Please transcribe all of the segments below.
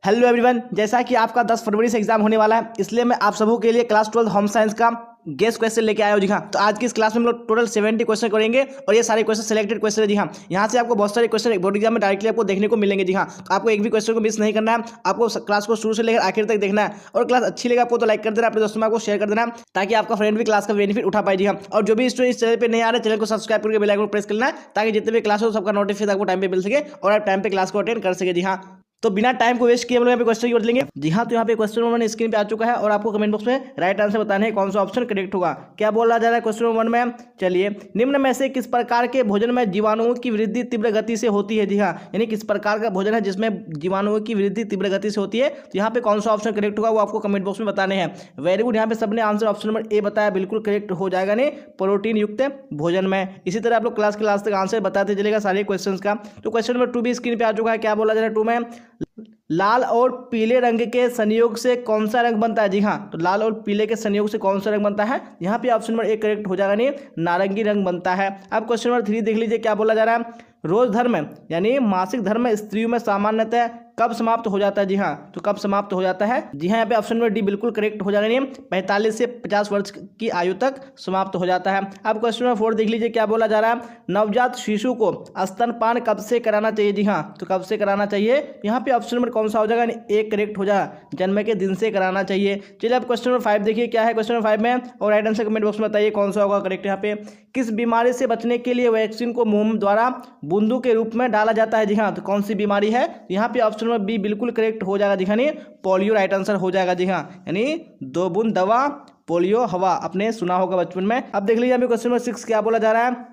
Hello everyone, जैसा कि आपका 10 फरवरी से एग्जाम होने वाला है, इसलिए मैं आप सबों के लिए क्लास 12 होम साइंस का गेस्ट क्वेश्चन लेके आया हूँ। जी हाँ, तो आज की इस क्लास में हम लोग टोटल 70 क्वेश्चन करेंगे और ये सारे क्वेश्चन सिलेक्टेड क्वेश्चन है। जी हाँ, यहाँ से आपको बहुत सारे क्वेश्चन बोर्ड एग्जाम में डायरेक्टली आपको देखने को मिलेंगे। जी हाँ, तो आपको एक भी क्वेश्चन को मिस नहीं करना है, आपको क्लास को शुरू से लेकर आखिर तक देखना है। और क्लास अच्छी लगे आपको तो लाइक कर देना, अपने दोस्तों में आपको शेयर कर देना, ताकि आपका फ्रेंड भी क्लास का बेनिफिट उठा पाए। जी हाँ, और जो भी स्टूडेंट इस चैनल पर नहीं आ रहे, चैनल को सब्सक्राइब करके बेल आइकन को प्रेस करना है, ताकि जितने भी क्लास हो सबका नोटिफिकेशन आपको टाइम पे मिल सके और आप टाइम पे क्लास को अटेंड कर सके। जी हाँ, तो बिना टाइम को वेस्ट किए हम लोग यहाँ पे क्वेश्चन की ओर लेंगे। जी हाँ, तो यहाँ पे क्वेश्चन नंबर 1 स्क्रीन पे आ चुका है और आपको कमेंट बॉक्स में राइट आंसर बताना है कौन सा ऑप्शन करेक्ट होगा। क्या बोला जा रहा है क्वेश्चन नंबर 1 में? चलिए, निम्न में से किस प्रकार के भोजन में जीवाणुओं की वृद्धि तीव्र गति से होती है? जी हाँ, यानी किस प्रकार का भोजन है जिसमें जीवाणुओं की वृद्धि तीव्र गति से होती है। तो यहाँ पे कौन सा ऑप्शन करेक्ट होगा वो आपको कमेंट बॉक्स में बताने हैं। वेरी गुड, यहाँ पे सबने आंसर ऑप्शन नंबर ए बताया, बिल्कुल करेक्ट हो जाएगा नहीं, प्रोटीन युक्त भोजन में। इसी तरह आप लोग क्लास के लास्ट तक आंसर बताते चलेगा सारे क्वेश्चन का। तो क्वेश्चन नंबर 2 भी स्क्रीन पे आ चुका है। क्या बोला जा रहा है 2 में? लाल और पीले रंग के संयोग से कौन सा रंग बनता है? जी हाँ, तो लाल और पीले के संयोग से कौन सा रंग बनता है? यहाँ पे ऑप्शन नंबर 1 करेक्ट हो जाएगा नहीं, नारंगी रंग बनता है। अब क्वेश्चन नंबर 3 देख लीजिए। क्या बोला जा रहा है? रोज धर्म यानी मासिक धर्म स्त्रियों में सामान्यतः कब समाप्त हो जाता है? जी हाँ, तो कब समाप्त हो जाता है? जी हाँ, यहाँ पे ऑप्शन नंबर डी बिल्कुल करेक्ट हो जाएगा नहीं, 45 से 50 वर्ष की आयु तक समाप्त हो जाता है। अब क्वेश्चन नंबर 4 देख लीजिए। क्या बोला जा रहा है? नवजात शिशु को स्तनपान कब से कराना चाहिए? जी हाँ, तो कब से कराना चाहिए? यहाँ पे ऑप्शन नंबर कौन सा हो जाएगा? एक करेक्ट हो जाएगा, जन्म के दिन से कराना चाहिए। चलिए अब क्वेश्चन नंबर 5 देखिए। क्या है क्वेश्चन नंबर 5 में? और राइट आंसर कमेंट बॉक्स में बताइए कौन सा होगा करेक्ट। यहाँ पे किस बीमारी से बचने के लिए वैक्सीन को मुंह द्वारा बूंदों के रूप में डाला जाता है? जी हाँ, तो कौन सी बीमारी है? यहाँ पे ऑप्शन नंबर बी बिल्कुल करेक्ट हो जाएगा। जी हाँ, पोलियो राइट आंसर हो जाएगा। जी हाँ, यानी 2 बूंद दवा पोलियो हवा, आपने सुना होगा बचपन में। अब देख लीजिए क्वेश्चन नंबर 6 क्या बोला जा रहा है?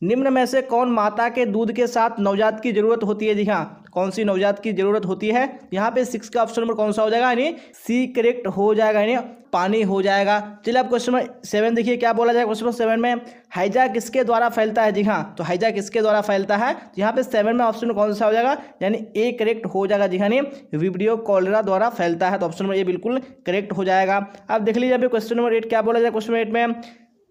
निम्न में से कौन माता के दूध के साथ नवजात की जरूरत होती है? जी हाँ, कौन सी नवजात की जरूरत होती है? यहाँ पे 6 का ऑप्शन नंबर कौन सा हो जाएगा? यानी सी करेक्ट हो जाएगा, यानी पानी हो जाएगा। चलिए अब क्वेश्चन नंबर 7 देखिए। क्या बोला जाएगा क्वेश्चन नंबर 7 में? हैजा किसके द्वारा फैलता है? जी हाँ, तो हैजा किसके द्वारा फैलता है? यहाँ पे 7 में ऑप्शन कौन सा हो जाएगा? यानी ए करेक्ट हो जाएगा। जी हाँ, वीडियो कॉलरा द्वारा फैलता है, तो ऑप्शन नंबर ए बिल्कुल करेक्ट हो जाएगा। अब देख लीजिए क्वेश्चन नंबर 8 क्या बोला जाएगा क्वेश्चन नंबर 8 में?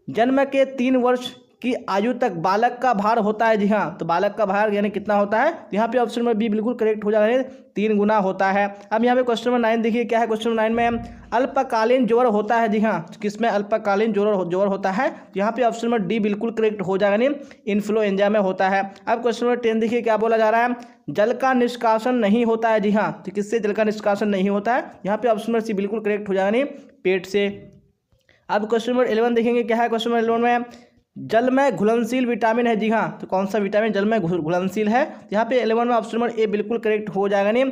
जन्म के 3 वर्ष की आयु तक बालक का भार होता है। जी हाँ, तो बालक का भार यानी कितना होता है? यहाँ पे ऑप्शन नंबर बी बिल्कुल करेक्ट हो जाएगा, 3 गुना होता है। अब यहाँ पे क्वेश्चन नंबर 9 देखिए। क्या है क्वेश्चन नंबर 9 में? अल्पकालीन ज्वर होता है। जी हाँ, किसमें अल्पकालीन ज्वर होता है? यहाँ पे ऑप्शन नंबर डी बिल्कुल करेक्ट हो जाएगा, नहीं इन्फ्लुएंजा में होता है। अब क्वेश्चन नंबर 10 देखिए। क्या बोला जा रहा है? जल का निष्कासन नहीं होता है। जी हाँ, तो किससे जल का निष्कासन नहीं होता है? यहाँ पे ऑप्शन नंबर सी बिल्कुल करेक्ट हो जाएगा, नहीं पेट से। अब क्वेश्चन नंबर 11 देखेंगे। क्या है क्वेश्चन नंबर 11 में? जल में घुलनशील विटामिन है। जी हाँ, तो कौन सा विटामिन जल में घुलनशील है? यहाँ पे 11 में ऑप्शन नंबर ए बिल्कुल करेक्ट हो जाएगा, नहीं।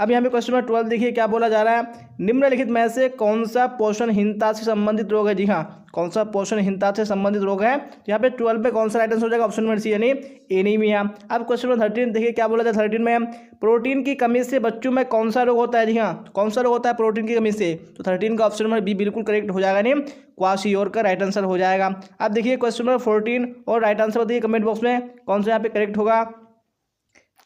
अब यहाँ पे क्वेश्चन नंबर 12 देखिए। क्या बोला जा रहा है? निम्नलिखित में से कौन सा पोषणहीनता से संबंधित रोग है? जी हाँ, कौन सा पोषणहीनता से संबंधित रोग है? यहाँ पे 12 पे कौन सा राइट आंसर हो जाएगा? ऑप्शन नंबर सी, यानी एनीमिया। अब क्वेश्चन नंबर 13 देखिए। क्या बोला जाए 13 में? प्रोटीन की कमी से बच्चों में कौन सा रोग होता है? जी हाँ, तो कौन सा रोग होता है प्रोटीन की कमी से? तो 13 का ऑप्शन नंबर बी बिल्कुल करेक्ट हो जाएगा, नहीं क्वाशियोर का राइट आंसर हो जाएगा। अब देखिए क्वेश्चन नंबर 14 और राइट आंसर बताइए कमेंट बॉक्स में कौन सा यहाँ पे करेक्ट होगा।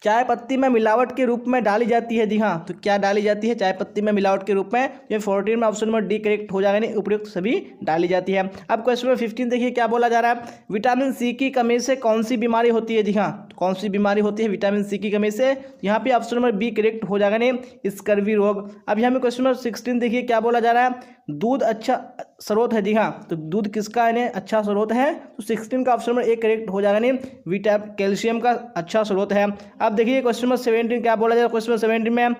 चाय पत्ती में मिलावट के रूप में डाली जाती है। जी हाँ, तो क्या डाली जाती है चाय पत्ती में मिलावट के रूप में? ये 14 में ऑप्शन नंबर डी करेक्ट हो जाएगा, नहीं उपयुक्त सभी डाली जाती है। अब क्वेश्चन नंबर 15 देखिए। क्या बोला जा रहा है? विटामिन सी की कमी से कौन सी बीमारी होती है? जी हाँ, तो कौन सी बीमारी होती है विटामिन सी की कमी से? यहाँ पे ऑप्शन नंबर बी करेक्ट हो जाएगा, नहीं स्कर्वी रोग। अब यहाँ पे क्वेश्चन नंबर 16 देखिए। क्या बोला जा रहा है? दूध अच्छा स्रोत है। जी हाँ, तो दूध किसका है अच्छा स्रोत है? तो 16 का ऑप्शन नंबर ए करेक्ट हो जाएगा, नहीं कैल्शियम का अच्छा स्रोत है। अब देखिए क्वेश्चन नंबर 17 क्या बोला जाएगा क्वेश्चन नंबर 17 में?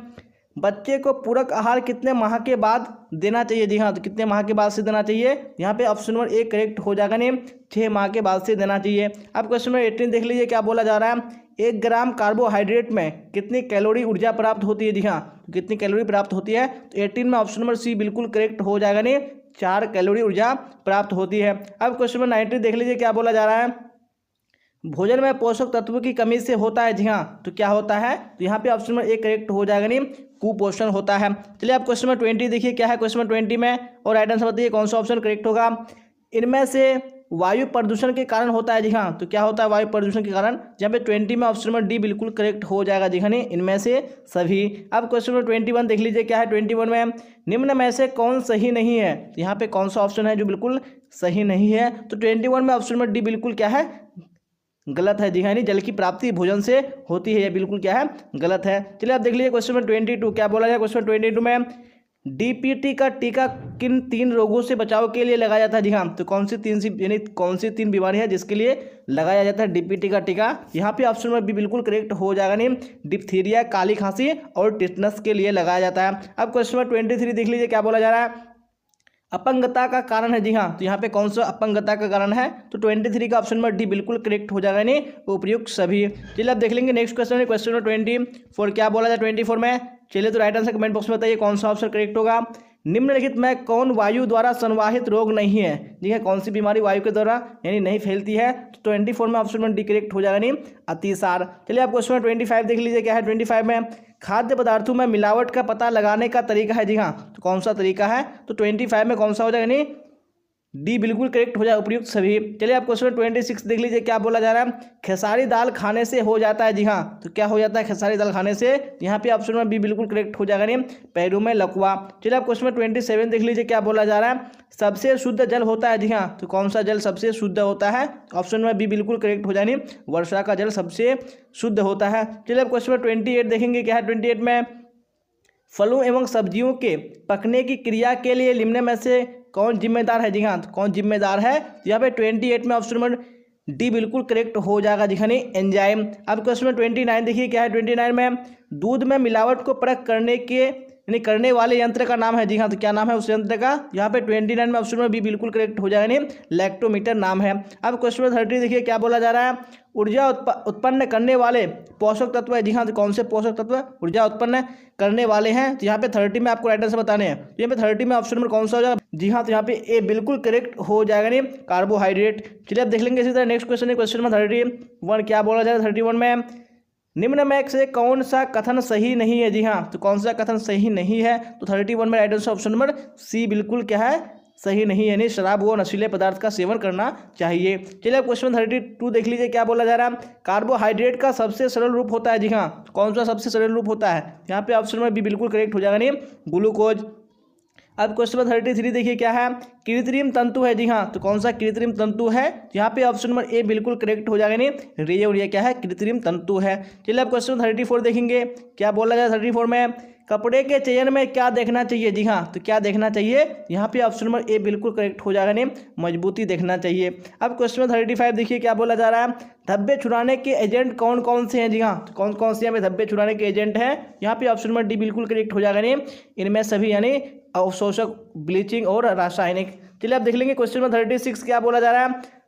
बच्चे को पूरक आहार कितने माह के बाद देना चाहिए? जी हाँ, तो कितने माह के बाद से देना चाहिए? यहाँ पे ऑप्शन नंबर ए करेक्ट हो जाएगा, नहीं 6 माह के बाद से देना चाहिए। अब क्वेश्चन नंबर 18 देख लीजिए। क्या बोला जा रहा है? 1 ग्राम कार्बोहाइड्रेट में कितनी कैलोरी ऊर्जा प्राप्त होती है? जी हाँ, तो कितनी कैलोरी प्राप्त होती है? तो 18 में ऑप्शन नंबर सी बिल्कुल करेक्ट हो जाएगा, नहीं 4 कैलोरी ऊर्जा प्राप्त होती है। अब क्वेश्चन नंबर 19 देख लीजिए। क्या बोला जा रहा है? भोजन में पोषक तत्वों की कमी से होता है। जी हाँ, तो क्या होता है? तो यहाँ पे ऑप्शन नंबर ए करेक्ट हो जाएगा, नहीं कुपोषण होता है। चलिए आप क्वेश्चन नंबर 20 देखिए। क्या है क्वेश्चन नंबर 20 में? और राइट आंसर बताइए कौन सा ऑप्शन करेक्ट होगा। इनमें से वायु प्रदूषण के कारण होता है। जी हाँ, तो क्या होता है वायु प्रदूषण के कारण? जहाँ पे 20 में ऑप्शन नंबर डी बिल्कुल करेक्ट हो जाएगा। जी हाँ, नहीं इनमें से सभी। अब क्वेश्चन नंबर 21 देख लीजिए। क्या है 21 में? निम्न में से कौन सही नहीं है? यहाँ पे कौन सा ऑप्शन है जो बिल्कुल सही नहीं है? तो 21 में ऑप्शन नंबर डी बिल्कुल क्या है गलत है जी हाँ, यानी जल की प्राप्ति भोजन से होती है, ये बिल्कुल क्या है, गलत है। चलिए आप देख लीजिए क्वेश्चन नंबर 22 क्या बोला जाए। क्वेश्चन 22 में डीपीटी का टीका किन 3 रोगों से बचाव के लिए लगाया जाता है जी हाँ, तो कौन सी 3 बीमारी है जिसके लिए लगाया जाता है डीपीटी का टीका। यहाँ पे ऑप्शन नंबर बी बिल्कुल करेक्ट हो जाएगा, नहीं डिप्थीरिया, काली खांसी और टिटनस के लिए लगाया जाता है। अब क्वेश्चन नंबर 23 देख लीजिए क्या बोला जा रहा है। अपंगता का कारण है जी हाँ, तो यहाँ पे कौन सा अपंगता का कारण है, तो 23 का ऑप्शन नंबर डी बिल्कुल करेक्ट हो जाएगा, नहीं उपयुक्त सभी। चलिए अब देख लेंगे नेक्स्ट क्वेश्चन है। क्वेश्चन नंबर 24 क्या बोला जाए 24 में। चलिए तो राइट आंसर कमेंट बॉक्स में बताइए कौन सा ऑप्शन करेक्ट होगा। निम्नलिखित में कौन वायु द्वारा संवाहित रोग नहीं है जी है, कौन सी बीमारी वायु के द्वारा यानी नहीं फैलती है, तो 24 में ऑप्शन नंबर डी करेक्ट हो जाएगा, नहीं अतिसार। चलिए आप क्वेश्चन 25 देख लीजिए क्या है। 25 में खाद्य पदार्थों में मिलावट का पता लगाने का तरीका है जी हाँ, तो कौन सा तरीका है, तो 25 में कौन सा हो जाएगा, नहीं डी बिल्कुल करेक्ट हो जाए उपयुक्त सभी। चलिए आप क्वेश्चन 26 देख लीजिए क्या बोला जा रहा है। खेसारी दाल खाने से हो जाता है जी हाँ, तो क्या हो जाता है खेसारी दाल खाने से, यहाँ पे ऑप्शन में बी बिल्कुल करेक्ट हो जाएगा, नहीं पैरों में लकवा। चलिए आप क्वेश्चन 27 देख लीजिए क्या बोला जा रहा है। सबसे शुद्ध जल होता है जी हाँ, तो कौन सा जल सबसे शुद्ध होता है, ऑप्शन में बी बिल्कुल करेक्ट हो जाए, वर्षा का जल सबसे शुद्ध होता है। चलिए आप क्वेश्चन 28 देखेंगे क्या है। 28 में फलों एवं सब्जियों के पकने की क्रिया के लिए निम्न में से कौन जिम्मेदार है जी हाँ, तो कौन जिम्मेदार है, यहाँ पे 28 में ऑप्शन नंबर डी बिल्कुल करेक्ट हो जाएगा जी हाँ, नहीं एंजाइम। अब क्वेश्चन नंबर 29 देखिए क्या है। 29 में दूध में मिलावट को परख करने के यानी करने वाले यंत्र का नाम है जी हाँ, तो क्या नाम है उस यंत्र का, यहाँ पे 29 में ऑप्शन में बी बिल्कुल करेक्ट हो जाएगा, नहीं लैक्टोमीटर नाम है। अब क्वेश्चन नंबर 30 देखिए क्या बोला जा रहा है। ऊर्जा उत्पन्न करने वाले पोषक तत्व है जी हाँ, तो कौन से पोषक तत्व ऊर्जा उत्पन्न करने वाले हैं, तो यहाँ पे 30 में आपको राइट आंसर बताने हैं। तो यहाँ पे 30 में ऑप्शन नंबर कौन सा हो जाएगा जी हाँ, तो यहाँ पे ए बिल्कुल करेक्ट हो जाएगा, नहीं कार्बोहाइड्रेट। चलिए अब देख लेंगे इसी तरह नेक्स्ट क्वेश्चन है। क्वेश्चन नंबर 31 क्या बोला जा रहा है। 31 में निम्न में से कौन सा कथन सही नहीं है जी हाँ, तो कौन सा कथन सही नहीं है, तो 31 में right answer option number C बिल्कुल क्या है, सही नहीं है, नहीं शराब व नशीले पदार्थ का सेवन करना चाहिए। चलिए अब क्वेश्चन 32 देख लीजिए क्या बोला जा रहा है। कार्बोहाइड्रेट का सबसे सरल रूप होता है जी हाँ, तो कौन सा सबसे सरल रूप होता है, यहाँ पे ऑप्शन नंबर बी बिल्कुल करेक्ट हो जाएगा, नहीं ग्लूकोज। अब क्वेश्चन नंबर 33 देखिए क्या है। कृत्रिम तंतु है जी हाँ, तो कौन सा कृत्रिम तंतु है, यहाँ पे ऑप्शन नंबर ए बिल्कुल करेक्ट हो जाएगा, नहीं रे और ये क्या है कृत्रिम तंतु है। चलिए अब क्वेश्चन 34 देखेंगे क्या बोला जाए। 34 में कपड़े के चयन में क्या देखना चाहिए जी हाँ, तो क्या देखना चाहिए, यहाँ पे ऑप्शन नंबर ए बिल्कुल करेक्ट हो जाएगा, नहीं मजबूती देखना चाहिए। अब क्वेश्चन नंबर 35 देखिए क्या बोला जा रहा है। धब्बे छुड़ाने के एजेंट कौन कौन से हैं जी हाँ, तो कौन कौन से यहाँ पे धब्बे छुड़ाने के एजेंट हैं, यहाँ पे ऑप्शन नंबर डी बिल्कुल करेक्ट हो जाएगा, नहीं इनमें सभी यानी अवशोषक, ब्लीचिंग और रासायनिक। चलिए आप देख लेंगे क्वेश्चन नंबर 36 क्या बोला जा रहा है।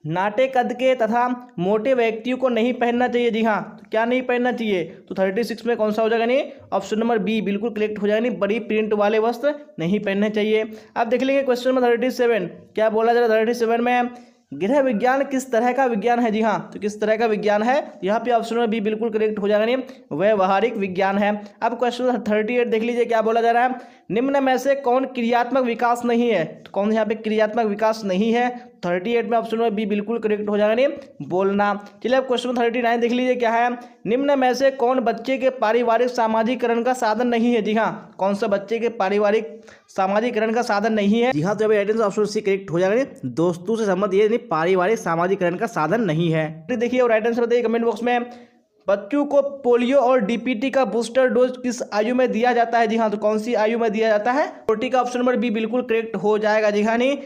नाटे कद के तथा मोटे व्यक्तियों को नहीं पहनना चाहिए जी हाँ, तो क्या नहीं पहनना चाहिए, तो 36 में कौन सा हो जाएगा, नहीं ऑप्शन नंबर बी बिल्कुल करेक्ट हो जाएगा, नहीं बड़ी प्रिंट वाले वस्त्र नहीं पहनने चाहिए। आप देख लेंगे क्वेश्चन नंबर 37 क्या बोला जा रहा है। 37 में गृह विज्ञान किस तरह का विज्ञान है जी हाँ, तो किस तरह का विज्ञान है, यहाँ पे ऑप्शन नंबर बी बिल्कुल करेक्ट हो जाएगा, नहीं व्यवहारिक विज्ञान है। अब क्वेश्चन 38 देख लीजिए क्या बोला जा रहा है। निम्न में से कौन क्रियात्मक विकास नहीं है, तो कौन यहाँ पे क्रियात्मक विकास नहीं है, 38 में ऑप्शन नंबर बी बिल्कुल करेक्ट हो जाएगा, नहीं बोलना। चलिए अब क्वेश्चन 39 देख लीजिए क्या है। निम्न में से कौन बच्चे के पारिवारिक सामाजिकरण का साधन नहीं है जी हाँ, कौन सा बच्चे के पारिवारिक सामाजिकरण का साधन नहीं है जी हाँ, तो अभी right answer option C correct हो जाएगा, दोस्तों से संबंध ये नहीं पारिवारिक सामाजिकरण का साधन नहीं है। देखिए और राइट आंसर बताइए कमेंट बॉक्स में। बच्चों को पोलियो और डीपीटी का बूस्टर डोज किस आयु में दिया जाता है जी हाँ, तो कौन सी आयु में दिया जाता है, 40 का ऑप्शन नंबर बी बिल्कुल करेक्ट हो जाएगा जी हाँ, नहीं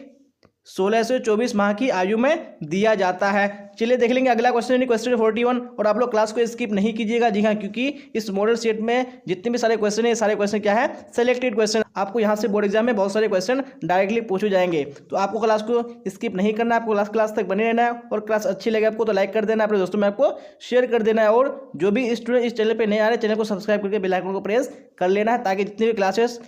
16 से 24 माह की आयु में दिया जाता है। चलिए देख लेंगे अगला क्वेश्चन क्वेश्चन 41 और आप लोग क्लास को स्किप नहीं कीजिएगा जी हाँ, क्योंकि इस मॉडल सेट में जितने भी सारे क्वेश्चन है सारे क्वेश्चन क्या है सिलेक्टेड क्वेश्चन, आपको यहाँ से बोर्ड एग्जाम में बहुत सारे क्वेश्चन डायरेक्टली पूछे जाएंगे, तो आपको क्लास को स्किप नहीं करना है, आपको क्लास तक बने रहना है और क्लास अच्छी लगे आपको तो लाइक कर देना है, अपने दोस्तों में आपको शेयर कर देना है और जो भी स्टूडेंट इस चैनल पर नहीं आ रहे चैनल को सब्सक्राइब करके बेल आइकन को प्रेस कर लेना है, ताकि जितने भी क्लासेस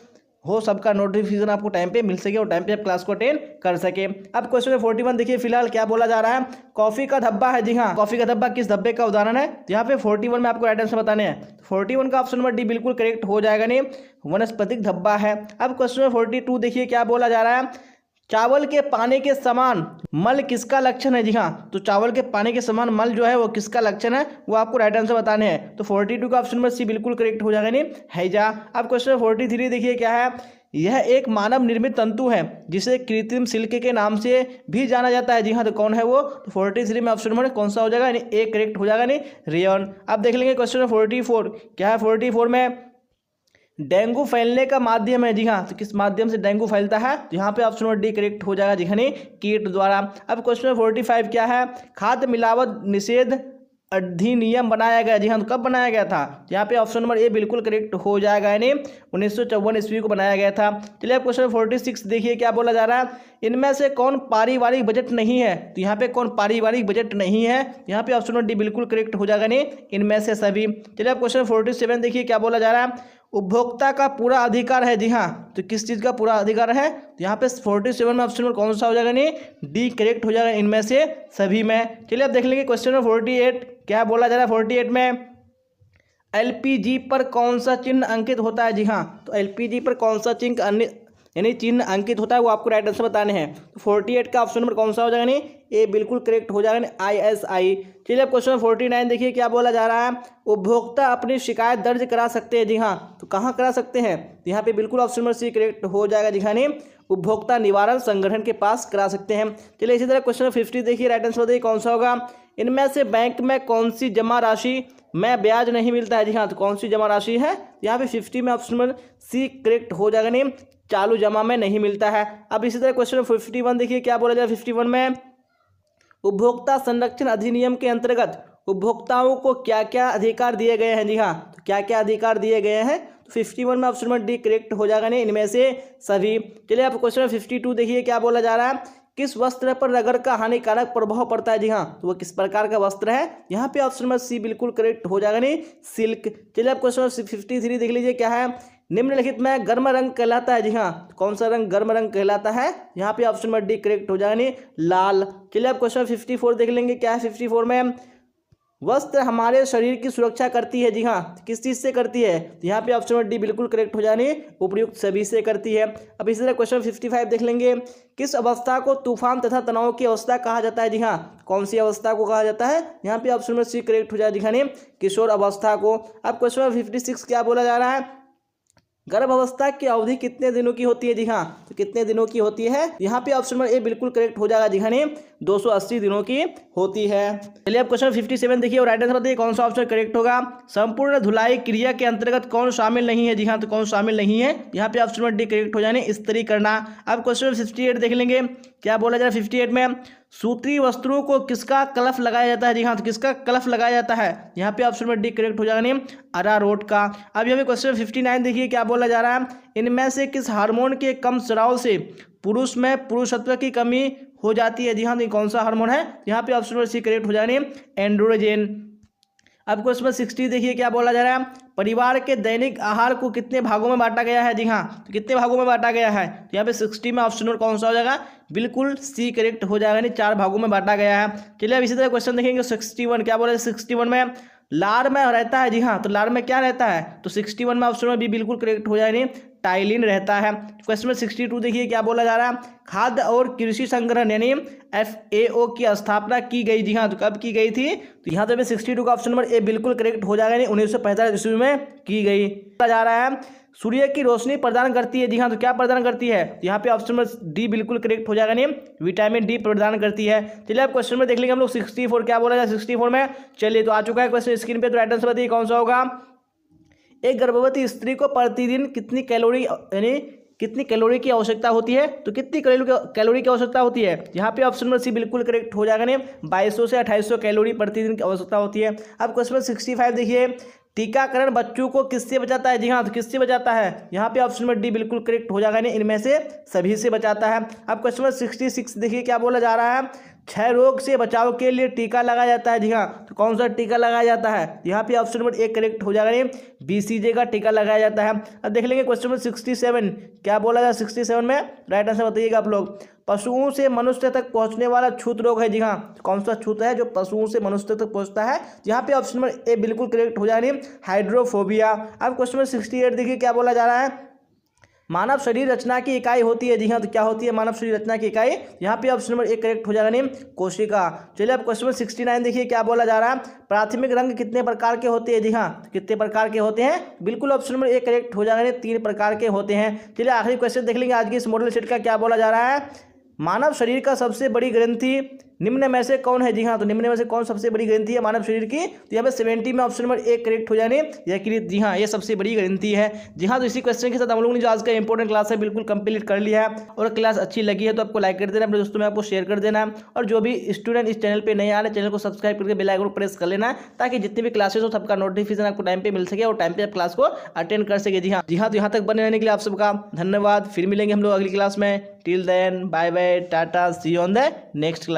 हो सबका नोटिफिकेशन आपको टाइम पे मिल सके और टाइम पे आप क्लास को अटेंड कर सके। अब क्वेश्चन 41 देखिए फिलहाल क्या बोला जा रहा है। कॉफी का धब्बा है जी हाँ, कॉफी का धब्बा किस धब्बे का उदाहरण है, यहाँ पे 41 में आपको राइट आंसर बताने हैं। 41 का ऑप्शन नंबर डी बिल्कुल करेक्ट हो जाएगा, नहीं वनस्पतिक धब्बा है। अब क्वेश्चन 42 देखिए क्या बोला जा रहा है। चावल के पानी के समान मल किसका लक्षण है जी हाँ, तो चावल के पानी के समान मल जो है वो किसका लक्षण है, वो आपको राइट आंसर बताने हैं। तो 42 का ऑप्शन नंबर सी बिल्कुल करेक्ट हो जाएगा, नहीं हैजा। अब क्वेश्चन 43 देखिए क्या है। यह एक मानव निर्मित तंतु है जिसे कृत्रिम सिल्क के नाम से भी जाना जाता है। जी हाँ, तो कौन है वो? तो 43 में ऑप्शन नंबर कौन सा हो जाएगा? यानी ए करेक्ट हो जाएगा, यानी रेयन। अब देख लेंगे क्वेश्चन नंबर 44 क्या है। 44 में डेंगू फैलने का माध्यम है। जी हाँ, तो किस माध्यम से डेंगू फैलता है? तो यहाँ पे ऑप्शन नंबर डी करेक्ट हो जाएगा, जी हाँ, कीट द्वारा। अब क्वेश्चन नंबर 45 क्या है? खाद्य मिलावट निषेध अधिनियम बनाया गया। जी हाँ, तो कब बनाया गया था? यहाँ पे ऑप्शन नंबर ए बिल्कुल करेक्ट हो जाएगा, यानी 1954 ईस्वी को बनाया गया था। चलिए अब क्वेश्चन 46 देखिए क्या बोला जा रहा है। इनमें से कौन पारिवारिक बजट नहीं है? तो यहाँ पे कौन पारिवारिक बजट नहीं है? यहाँ पे ऑप्शन नंबर डी बिल्कुल करेक्ट हो जाएगा, नहीं इनमें से सभी। चलिए अब क्वेश्चन 47 देखिए क्या बोला जा रहा है। उपभोक्ता का पूरा अधिकार है। जी हाँ, तो किस चीज़ का पूरा अधिकार है? तो यहाँ पे 47 में ऑप्शन नंबर कौन सा हो जाएगा? नहीं डी करेक्ट हो जाएगा, इनमें से सभी में। चलिए अब देख लेंगे क्वेश्चन नंबर 48 क्या बोला जा रहा है। 48 में एलपीजी पर कौन सा चिन्ह अंकित होता है? जी हाँ, तो एलपीजी पर कौन सा चिन्ह यानी चिन्ह अंकित होता है वो आपको राइट आंसर बताने हैं। तो 48 का ऑप्शन नंबर कौन सा हो जाएगा? नहीं ए बिल्कुल करेक्ट हो जाएगा, ISI। चलिए अब क्वेश्चन 49 देखिए क्या बोला जा रहा है। उपभोक्ता अपनी शिकायत दर्ज करा सकते हैं। जी हाँ, तो कहाँ करा सकते हैं? तो यहाँ पे बिल्कुल ऑप्शन नंबर सी करेक्ट हो जाएगा, जी हाँ, नहीं उपभोक्ता निवारण संगठन के पास करा सकते हैं। चलिए इसी तरह क्वेश्चन 50 देखिए राइट आंसर बताइए कौन सा होगा। इनमें से बैंक में कौन सी जमा राशि में ब्याज नहीं मिलता है? जी हाँ, तो कौन सी जमा राशि है? यहाँ पे 50 में ऑप्शन नंबर सी करेक्ट हो जाएगा, नहीं चालू जमा में नहीं मिलता है। अब इसी तरह क्वेश्चन 51 देखिए क्या बोला जाए। 51 में उपभोक्ता संरक्षण अधिनियम के अंतर्गत उपभोक्ताओं को क्या क्या अधिकार दिए गए हैं? जी हाँ, तो क्या क्या अधिकार दिए गए हैं? तो 51 में ऑप्शन नंबर डी करेक्ट हो जाएगा, नहीं इनमें से सभी। चलिए अब क्वेश्चन 52 देखिए क्या बोला जा रहा है। किस वस्त्र पर रगड़ का हानिकारक प्रभाव पड़ता है? जी हाँ, तो वो किस प्रकार का वस्त्र है? यहाँ पे ऑप्शन नंबर सी बिल्कुल करेक्ट हो जाएगा, नहीं सिल्क। चलिए अब क्वेश्चन 53 देख लीजिए क्या है। निम्नलिखित में गर्म रंग कहलाता है? जी हाँ, तो कौन सा रंग गर्म रंग कहलाता है? यहाँ पे ऑप्शन नंबर डी करेक्ट हो जाएगा, नहीं लाल। चलिए अब क्वेश्चन 54 देख लेंगे क्या है। 54 में वस्त्र हमारे शरीर की सुरक्षा करती है। जी हाँ, किस चीज़ से करती है? तो यहाँ पे ऑप्शन नंबर डी बिल्कुल करेक्ट हो जाने उपयुक्त सभी से करती है। अब इसी तरह क्वेश्चन 55 देख लेंगे। किस अवस्था को तूफान तथा तनाव की अवस्था कहा जाता है? जी हाँ, कौन सी अवस्था को कहा जाता है? यहाँ पे ऑप्शन नंबर सी करेक्ट हो जाए, दिखाने किशोर अवस्था को। अब क्वेश्चन नंबर 56 क्या बोला जा रहा है। गर्भ अवस्था की अवधि कितने दिनों की होती है? जी हाँ, तो कितने दिनों की होती है? यहाँ पे ऑप्शन नंबर ए बिल्कुल करेक्ट हो जाएगा, जी हाँ, 280 दिनों की होती है। चलिए अब क्वेश्चन 57 देखिए और राइट आंसर बताइए कौन सा ऑप्शन करेक्ट होगा। संपूर्ण धुलाई क्रिया के अंतर्गत कौन शामिल नहीं है? जी हाँ, तो कौन शामिल नहीं है? यहाँ पे ऑप्शन नंबर डी करेक्ट हो जाने इस्त्री करना। अब क्वेश्चन 58 देख लेंगे क्या बोला जा रहा है। 58 में सूत्री वस्त्रों को किसका कलफ लगाया जाता है? जी हाँ, तो किसका कलफ लगाया जाता है? यहाँ पे ऑप्शन नंबर डी करेक्ट हो जाएगा, नहीं अरारोट का। अब यहाँ पे क्वेश्चन 59 देखिए क्या बोला जा रहा है। इनमें से किस हार्मोन के कम स्राव से पुरुष में पुरुषत्व की कमी हो जाती है? जी हाँ, तो कौन सा हार्मोन है? यहाँ पे ऑप्शन नंबर सी करेक्ट हो जाने एंड्रोजन। अब क्वेश्चन 60 देखिए क्या बोला जा रहा है। परिवार के दैनिक आहार को कितने भागों में बांटा गया है? जी हाँ, तो कितने भागों में बांटा गया है? तो यहाँ पे 60 में ऑप्शन नंबर कौन सा हो जाएगा? बिल्कुल सी करेक्ट हो जाएगा, नहीं 4 भागों में बांटा गया है। चलिए अब इसी तरह क्वेश्चन देखेंगे 61 क्या बोला है। 61 में लार में रहता है। जी हाँ, तो लार में क्या रहता है? तो 61 में ऑप्शन नंबर बी बिल्कुल करेक्ट हो जाएगा, टाइलिन रहता है। क्वेश्चन में 62 देखिए क्या बोला जा रहा है। खाद्य और कृषि संगठन यानी FAO की स्थापना की गई। जी हाँ, तो कब की गई थी? तो यहाँ पे 62 का ऑप्शन नंबर ए बिल्कुल करेक्ट हो जाएगा, 1945 ईस्वी में की गई। जा रहा है सूर्य की रोशनी प्रदान करती है। जी हाँ, तो क्या प्रदान करती है? तो यहाँ पे ऑप्शन नंबर डी बिल्कुल करेक्ट हो जाएगा, नहीं विटामिन डी प्रदान करती है। चलिए अब क्वेश्चन में देख लेंगे हम लोग 64 क्या बोला जाए 64 में। चलिए तो आ चुका है क्वेश्चन स्क्रीन पे, तो राइट आंसर बताइए कौन सा होगा। एक गर्भवती स्त्री को प्रतिदिन कितनी कैलोरी यानी कितनी कैलोरी की आवश्यकता होती है? तो कितनी कैलोरी की आवश्यकता होती है? यहाँ पे ऑप्शन नंबर सी बिल्कुल करेक्ट हो जाएगा, 2200 से 2800 कैलोरी प्रतिदिन की आवश्यकता होती है। अब क्वेश्चन 65 देखिए। टीकाकरण बच्चों को किससे बचाता है? जी हाँ, तो किससे बचाता है? यहाँ पे ऑप्शन नंबर डी बिल्कुल करेक्ट हो जाएगा, नहीं इनमें से सभी से बचाता है। अब क्वेश्चन नंबर 66 देखिए क्या बोला जा रहा है। क्षय रोग से बचाव के लिए टीका लगाया जाता है। जी हाँ, तो कौन सा टीका लगाया जाता है? यहाँ पे ऑप्शन नंबर ए करेक्ट हो जाएगा, नहीं BCG का टीका लगाया जाता है। अब देख लेंगे क्वेश्चन नंबर 67 क्या बोला जाए। 67 में राइट आंसर बताइएगा आप लोग। पशुओं से मनुष्य तक पहुंचने वाला छूत रोग है। जी हाँ, कौन सा छूत है जो पशुओं से मनुष्य तक पहुंचता है? यहाँ पे ऑप्शन नंबर ए बिल्कुल करेक्ट हो जाएगा, हाइड्रोफोबिया। अब क्वेश्चन नंबर 68 देखिए क्या बोला जा रहा है। मानव शरीर रचना की इकाई होती है। जी हाँ, तो क्या होती है मानव शरीर रचना की इकाई? यहाँ पे ऑप्शन नंबर 1 करेक्ट हो जाएगा नहीं, कोशिका। चलिए अब क्वेश्चन नंबर 69 देखिए क्या बोला जा रहा है। प्राथमिक रंग कितने प्रकार के होते हैं? जी हाँ, कितने प्रकार के होते हैं? बिल्कुल ऑप्शन नंबर 1 करेक्ट हो जाएगा नहीं, 3 प्रकार के होते हैं। चलिए आखिरी क्वेश्चन देख लेंगे आज की इस मॉडल सेट का। क्या बोला जा रहा है? मानव शरीर का सबसे बड़ी ग्रंथि निम्न में से कौन है? जी हाँ, तो निम्न में से कौन सबसे बड़ी ग्रंथि है मानव शरीर की? तो यहाँ पे 70 में ऑप्शन नंबर 1 करेक्ट हो जाने यकृत। जी हाँ, ये सबसे बड़ी ग्रंथि है। जी हाँ, तो इसी क्वेश्चन के साथ हम लोगों ने जो आज का इंपॉर्टेंट क्लास है बिल्कुल कंप्लीट कर लिया है। और क्लास अच्छी लगी है तो आपको लाइक कर देना, अपने दोस्तों में आपको शेयर कर देना। और जो भी स्टूडेंट इस चैनल पर नए आ रहे हैं, चैनल को सब्सक्राइब करके बेल आइकन को प्रेस कर लेना, ताकि जितने भी क्लासेस हो सबका नोटिफिकेशन आपको टाइम पे मिल सके और टाइम पे आप क्लास को अटेंड कर सके। जी हाँ, तो यहाँ तक बने रहने के लिए आप सबका धन्यवाद। फिर मिलेंगे हम लोग अगली क्लास में। Till then bye bye, tata, see you on the next class.